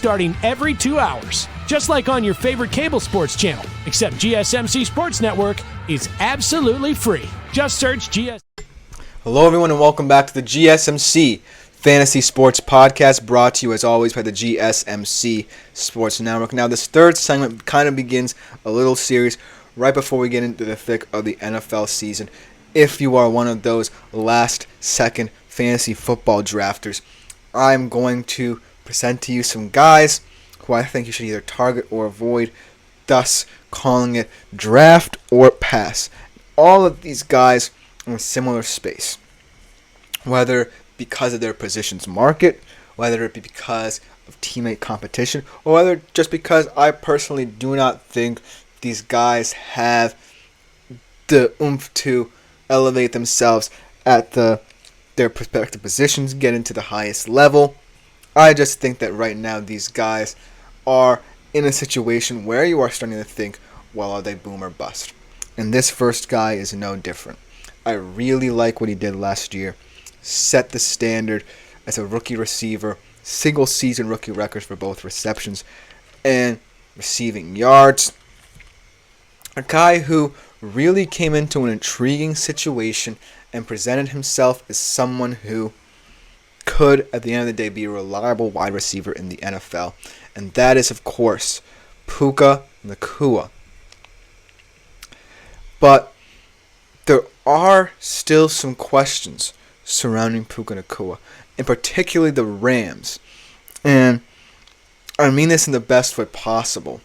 starting every 2 hours. Just like on your favorite cable sports channel, except GSMC Sports Network is absolutely free. Just search GS. Hello everyone and welcome back to the GSMC Fantasy Sports Podcast, brought to you as always by the GSMC Sports Network. Now this third segment kind of begins a little series right before we get into the thick of the NFL season. If you are one of those last-second fantasy football drafters, I'm going to present to you some guys who I think you should either target or avoid, thus calling it draft or pass. All of these guys are in a similar space, whether because of their position's market, whether it be because of teammate competition, or whether just because I personally do not think these guys have the oomph to elevate themselves at their respective positions, get into the highest level. I just think that right now these guys are in a situation where you are starting to think, well, are they boom or bust? And this first guy is no different. I really like what he did last year. Set the standard as a rookie receiver, single season rookie records for both receptions and receiving yards. A guy who really came into an intriguing situation and presented himself as someone who could, at the end of the day, be a reliable wide receiver in the NFL. And that is, of course, Puka Nacua. But there are still some questions surrounding Puka Nacua, and particularly the Rams. And I mean this in the best way possible.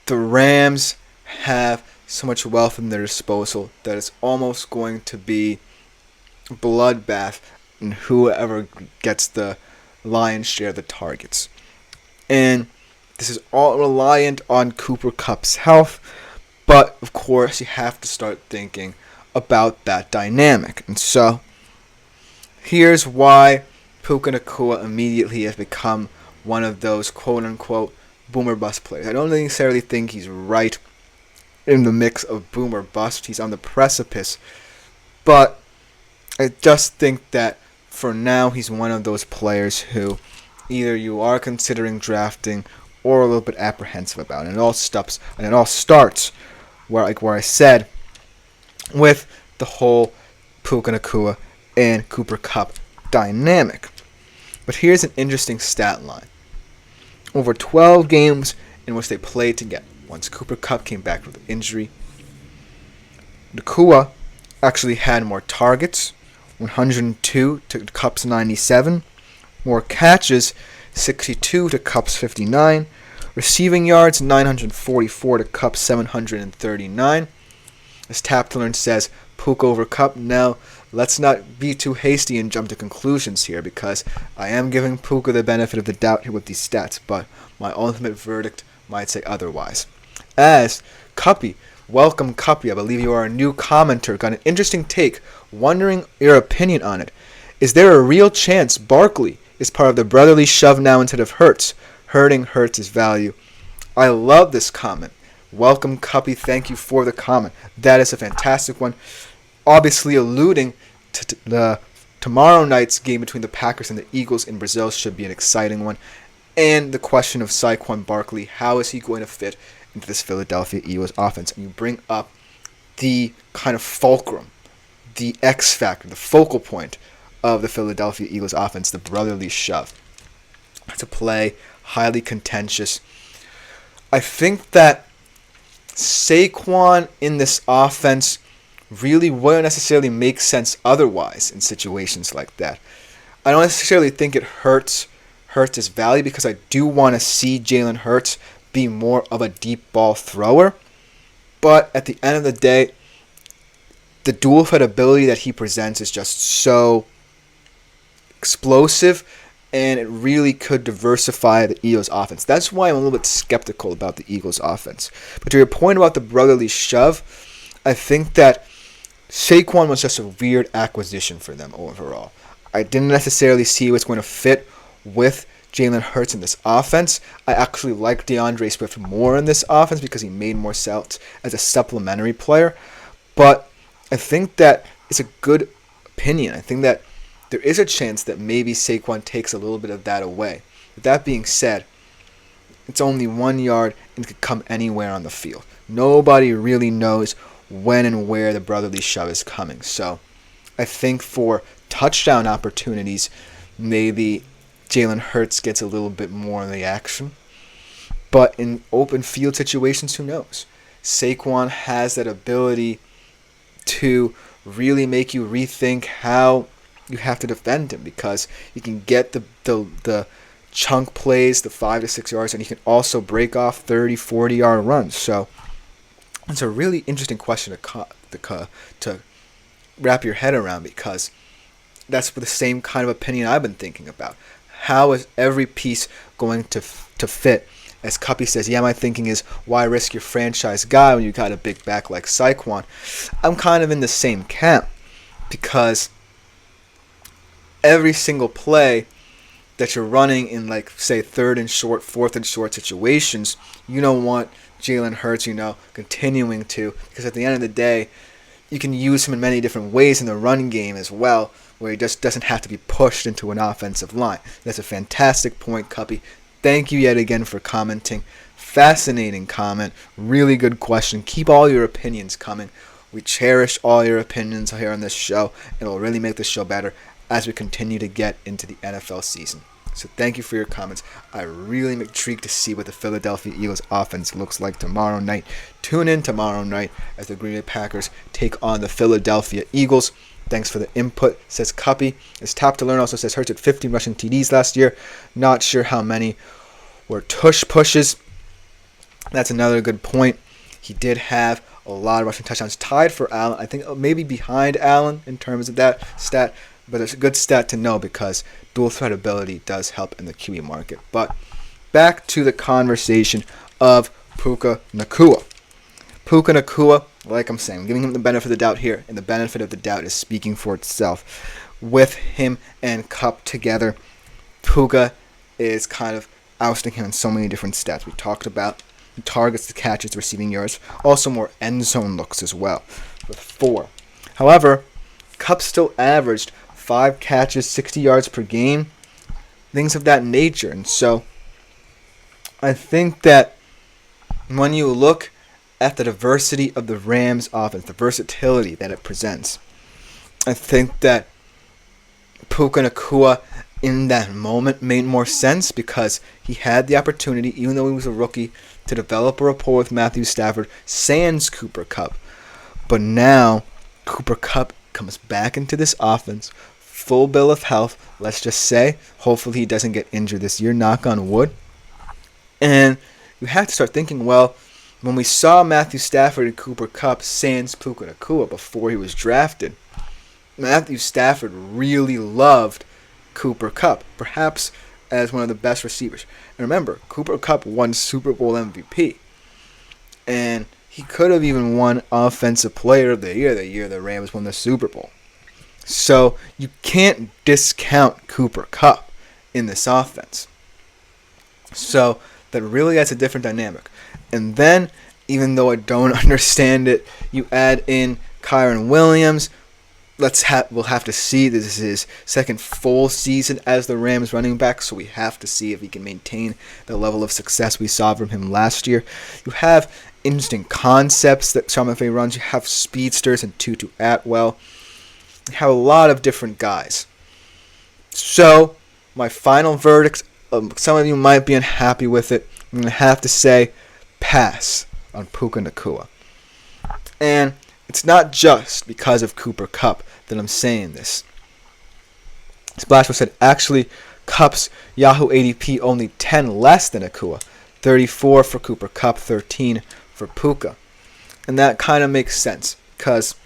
The Rams have so much wealth in their disposal that it's almost going to be a bloodbath in whoever gets the lion's share of the targets. And this is all reliant on Cooper Kupp's health, but of course you have to start thinking about that dynamic. And so here's why Puka Nacua immediately has become one of those quote-unquote boomer bust players. I don't necessarily think he's right in the mix of boom or bust. He's on the precipice. But I just think that for now he's one of those players who either you are considering drafting or a little bit apprehensive about. And it all starts where I said with the whole Puka Nacua and Cooper Kupp dynamic. But here's an interesting stat line. Over 12 games in which they played together, once Cooper Kupp came back from the injury, Nacua actually had more targets, 102 to Kupp's 97, more catches, 62 to Kupp's 59, receiving yards, 944 to Kupp's 739. As Tap to Learn says, Puka over Kupp. Now, let's not be too hasty and jump to conclusions here, because I am giving Puka the benefit of the doubt here with these stats, but my ultimate verdict might say otherwise. As Cuppy, welcome Cuppy, I believe you are a new commenter, got an interesting take, wondering your opinion on it. Is there a real chance Barkley is part of the brotherly shove now instead of Hurts, hurting Hurts' value? I love this comment. Welcome Cuppy, thank you for the comment. That is a fantastic one. Obviously alluding to the tomorrow night's game between the Packers and the Eagles in Brazil should be an exciting one. And the question of Saquon Barkley, how is he going to fit into this Philadelphia Eagles offense? And you bring up the kind of fulcrum, the X factor, the focal point of the Philadelphia Eagles offense, the brotherly shove. It's a play, highly contentious. I think that Saquon in this offense really wouldn't necessarily make sense otherwise in situations like that. I don't necessarily think it hurts his value, because I do want to see Jalen Hurts be more of a deep ball thrower. But at the end of the day, the dual threat ability that he presents is just so explosive, and it really could diversify the Eagles' offense. That's why I'm a little bit skeptical about the Eagles' offense. But to your point about the brotherly shove, I think that Saquon was just a weird acquisition for them overall. I didn't necessarily see what's going to fit with Jalen Hurts in this offense. I actually like DeAndre Swift more in this offense because he made more sense as a supplementary player. But I think that it's a good opinion. I think that there is a chance that maybe Saquon takes a little bit of that away. With that being said, it's only 1 yard and it could come anywhere on the field. Nobody really knows when and where the brotherly shove is coming. So I think for touchdown opportunities, maybe Jalen Hurts gets a little bit more of the action. But in open field situations, who knows? Saquon has that ability to really make you rethink how you have to defend him, because you can get the chunk plays, the 5 to 6 yards, and you can also break off 30, 40-yard runs. So it's a really interesting question to wrap your head around, because that's the same kind of opinion I've been thinking about. How is every piece going to fit? As Cuppy says, yeah, my thinking is, why risk your franchise guy when you got a big back like Saquon? I'm kind of in the same camp, because every single play that you're running in, like, say, 3rd and short, 4th and short situations, you don't want Jalen Hurts, continuing to, because at the end of the day, you can use him in many different ways in the run game as well, where he just doesn't have to be pushed into an offensive line. That's a fantastic point, Cuppy. Thank you yet again for commenting. Fascinating comment. Really good question. Keep all your opinions coming. We cherish all your opinions here on this show. It will really make this show better as we continue to get into the NFL season. So thank you for your comments. I really am intrigued to see what the Philadelphia Eagles offense looks like tomorrow night. Tune in tomorrow night as the Green Bay Packers take on the Philadelphia Eagles. Thanks for the input, says Cuppy. It's top to learn. Also says Hurts had 15 rushing TDs last year. Not sure how many were tush pushes. That's another good point. He did have a lot of rushing touchdowns, tied for Allen. I think maybe behind Allen in terms of that stat, but it's a good stat to know because dual threat ability does help in the QB market. But back to the conversation of Puka Nacua. Puka Nacua, like I'm saying, giving him the benefit of the doubt here, and the benefit of the doubt is speaking for itself. With him and Kupp together, Puka is kind of ousting him in so many different stats. We talked about the targets, the catches, the receiving yards, also more end zone looks as well, with 4. However, Kupp still averaged 5 catches, 60 yards per game, things of that nature. And so I think that when you look at the diversity of the Rams offense, the versatility that it presents, I think that Puka Nacua in that moment made more sense because he had the opportunity, even though he was a rookie, to develop a rapport with Matthew Stafford, sans Cooper Kupp. But now Cooper Kupp comes back into this offense, full bill of health, let's just say. Hopefully he doesn't get injured this year, knock on wood. And you have to start thinking, well, when we saw Matthew Stafford and Cooper Kupp sans Puka Nacua before he was drafted, Matthew Stafford really loved Cooper Kupp, perhaps as one of the best receivers. And remember, Cooper Kupp won Super Bowl MVP. And he could have even won Offensive Player of the year the Rams won the Super Bowl. So you can't discount Cooper Kupp in this offense. So that really adds a different dynamic. And then, even though I don't understand it, you add in Kyron Williams. We'll have to see. This is his second full season as the Rams running back, so we have to see if he can maintain the level of success we saw from him last year. You have interesting concepts that Sean McVay runs. You have speedsters and Tutu Atwell. You have a lot of different guys. So, my final verdict, some of you might be unhappy with it. I'm going to have to say pass on Puka Nacua. And it's not just because of Cooper Kupp that I'm saying this. Splashball said, actually, Kupp's Yahoo ADP only 10 less than Nacua. 34 for Cooper Kupp, 13 for Puka. And that kind of makes sense because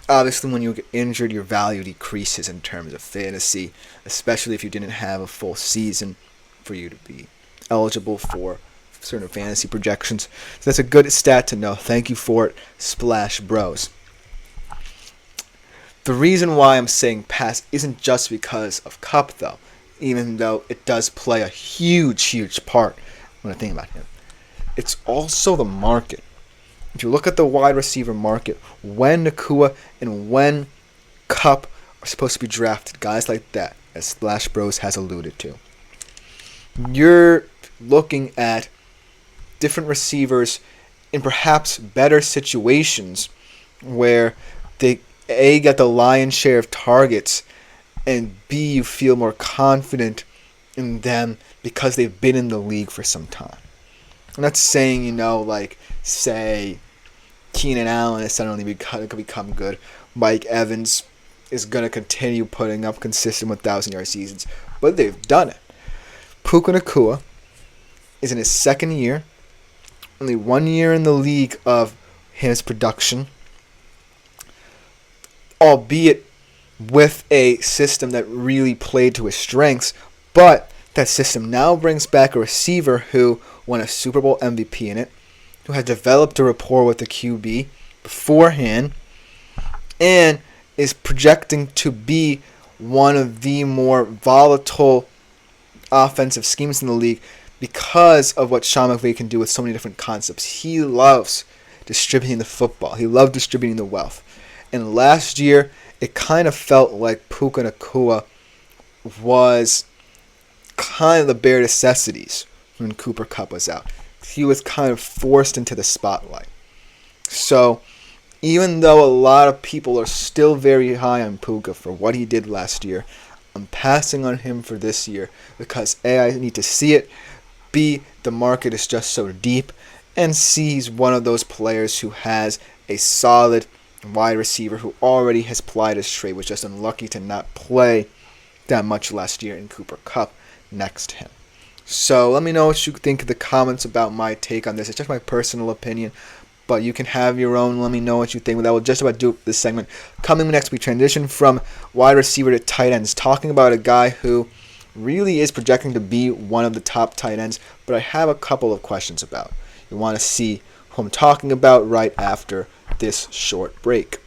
obviously when you get injured, your value decreases in terms of fantasy, especially if you didn't have a full season for you to be eligible for certain fantasy projections. So that's a good stat to know. Thank you for it, Splash Bros. The reason why I'm saying pass isn't just because of Kupp, though, even though it does play a huge part when I think about him. It's also the market. If you look at the wide receiver market, when Nacua and when Kupp are supposed to be drafted, guys like that, as Splash Bros has alluded to, you're looking at different receivers in perhaps better situations where they A, get the lion's share of targets, and B, you feel more confident in them because they've been in the league for some time. I'm not saying, say Keenan Allen is suddenly going to become good. Mike Evans is going to continue putting up consistent 1,000-yard seasons, but they've done it. Puka Nacua is in his second year, only 1 year in the league of his production, albeit with a system that really played to his strengths, but that system now brings back a receiver who won a Super Bowl MVP in it, who had developed a rapport with the QB beforehand, and is projecting to be one of the more volatile offensive schemes in the league because of what Sean McVay can do with so many different concepts. He loves distributing the football. He loved distributing the wealth. And last year, it kind of felt like Puka Nacua was kind of the bare necessities when Cooper Kupp was out. He was kind of forced into the spotlight. So, even though a lot of people are still very high on Puka for what he did last year, I'm passing on him for this year because A, I need to see it, B, the market is just so deep, and C, he's one of those players who has a solid wide receiver who already has plied his trade, was just unlucky to not play that much last year in Cooper Kupp next to him. So let me know what you think in the comments about my take on this. It's just my personal opinion, but you can have your own. Let me know what you think. That will just about do it for this segment. Coming next, we transition from wide receiver to tight ends, talking about a guy who really is projecting to be one of the top tight ends, but I have a couple of questions about. You want to see who I'm talking about right after this short break.